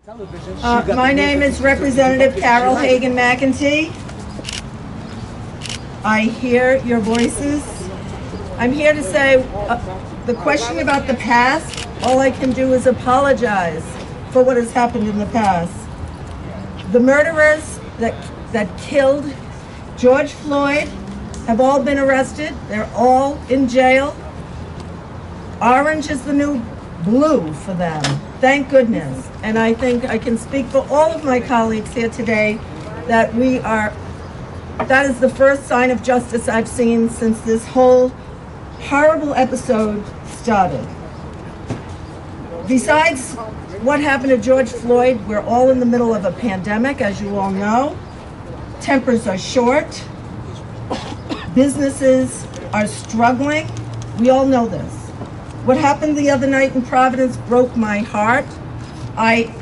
My name is Representative Carol Hagan McEntee. I hear your voices. I'm here to say the question about the past, all I can do is apologize for what has happened in the past. The murderers that killed George Floyd have all been arrested. They're all in jail. Orange is the new blue for them. Thank goodness. And I think I can speak for all of my colleagues here today that that is the first sign of justice I've seen since this whole horrible episode started. Besides what happened to George Floyd, we're all in the middle of a pandemic, as you all know. Tempers are short. Businesses are struggling. We all know this. What happened the other night in Providence broke my heart. I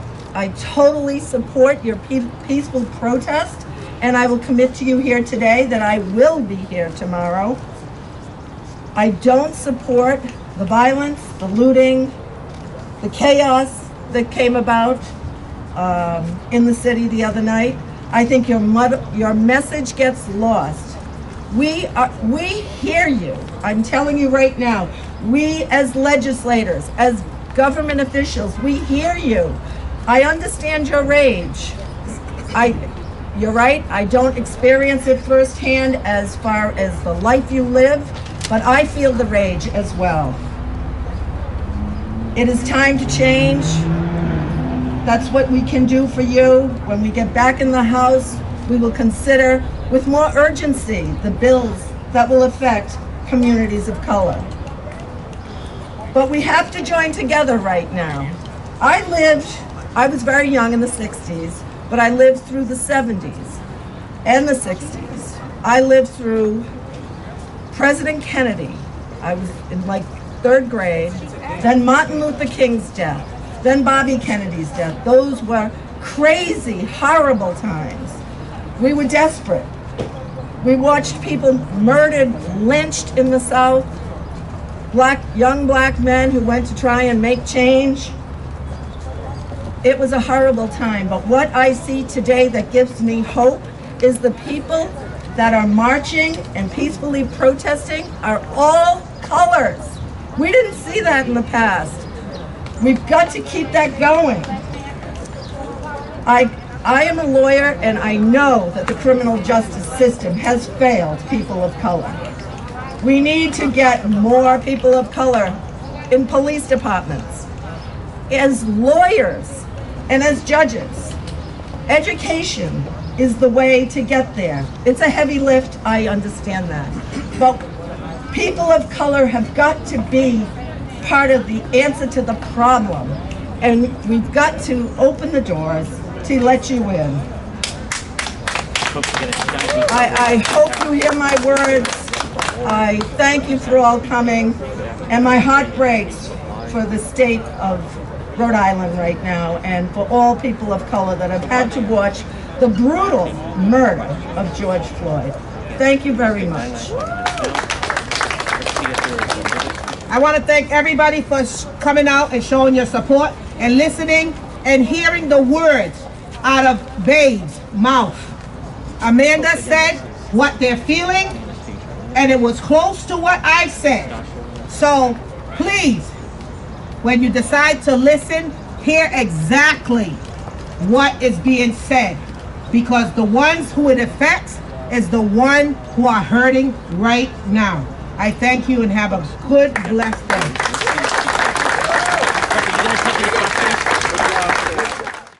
totally support your peaceful protest, and I will commit to you here today that I will be here tomorrow. I don't support the violence, the looting, the chaos that came about in the city the other night. I think your message gets lost. We hear you. I'm telling you right now. We as legislators, as government officials, we hear you. I understand your rage. You're right, I don't experience it firsthand as far as the life you live, but I feel the rage as well. It is time to change. That's what we can do for you. When we get back in the House, we will consider with more urgency the bills that will affect communities of color. But we have to join together right now. I was very young in the 60s, but I lived through the 70s and the 60s. I lived through President Kennedy. I was in like 3rd grade, then Martin Luther King's death, then Bobby Kennedy's death. Those were crazy, horrible times. We were desperate. We watched people murdered, lynched in the South. Young black men who went to try and make change. It was a horrible time, but what I see today that gives me hope is the people that are marching and peacefully protesting are all colors. We didn't see that in the past. We've got to keep that going. I am a lawyer, and I know that the criminal justice system has failed people of color. We need to get more people of color in police departments, as lawyers, and as judges. Education is the way to get there. It's a heavy lift, I understand that. But people of color have got to be part of the answer to the problem. And we've got to open the doors to let you in. I hope you hear my words. I thank you for all coming, and my heart breaks for the state of Rhode Island right now and for all people of color that have had to watch the brutal murder of George Floyd. Thank you very much. I want to thank everybody for coming out and showing your support and listening and hearing the words out of Babe's mouth. Amanda said what they're feeling, and it was close to what I said. So please, when you decide to listen, hear exactly what is being said, because the ones who it affects is the one who are hurting right now. I thank you and have a good, blessed day.